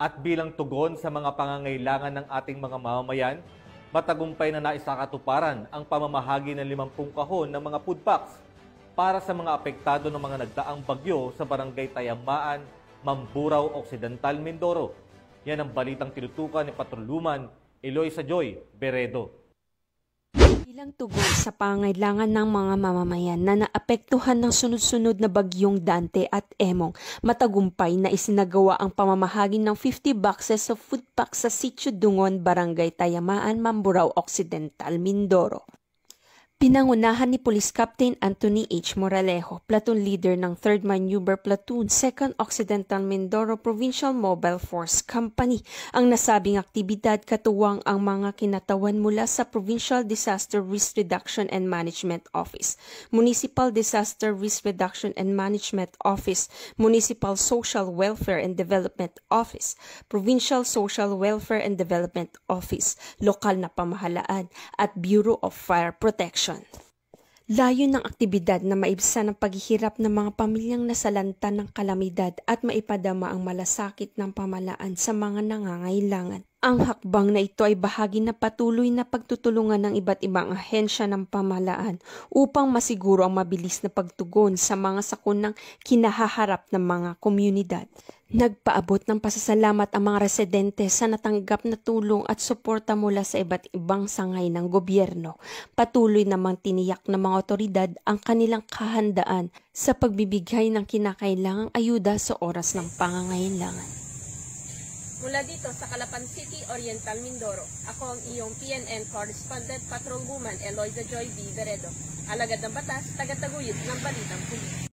At bilang tugon sa mga pangangailangan ng ating mga mamamayan, matagumpay na naisakatuparan ang pamamahagi ng 50 kahon ng mga food packs para sa mga apektado ng mga nagdaang bagyo sa Barangay Tayamaan, Mamburao Occidental, Mindoro. Yan ang balitang tinutukan ni Patroluman Eloisa Joy Beredo. Bilang tugon sa pangangailangan ng mga mamamayan na naapektuhan ng sunod-sunod na bagyong Dante at Emong, matagumpay na isinagawa ang pamamahagi ng 50 boxes of food packs sa Sitio Dungon, Barangay Tayamaan, Mamburao Occidental, Mindoro. Pinangunahan ni Police Captain Anthony H. Moralejo, Platoon Leader ng 3rd Maneuver Platoon, 2nd Occidental Mindoro Provincial Mobile Force Company, ang nasabing aktibidad katuwang ang mga kinatawan mula sa Provincial Disaster Risk Reduction and Management Office, Municipal Disaster Risk Reduction and Management Office, Municipal Social Welfare and Development Office, Provincial Social Welfare and Development Office, lokal na pamahalaan, at Bureau of Fire Protection. Layo ng aktibidad na maibsan ang paghihirap ng mga pamilyang nasalanta ng kalamidad at maipadama ang malasakit ng pamahalaan sa mga nangangailangan. Ang hakbang na ito ay bahagi na patuloy na pagtutulungan ng iba't ibang ahensya ng pamahalaan upang masiguro ang mabilis na pagtugon sa mga sakunang kinahaharap ng mga komunidad. Nagpaabot ng pasasalamat ang mga residente sa natanggap na tulong at suporta mula sa iba't ibang sangay ng gobyerno. Patuloy namang tiniyak ng mga otoridad ang kanilang kahandaan sa pagbibigay ng kinakailangang ayuda sa oras ng pangangailangan. Mula dito sa Calapan City, Oriental, Mindoro, ako ang iyong PNN Correspondent Patrolwoman Eloisa Joy B. Beredo, alagad ng batas, tagataguyod ng Balitang Pulis.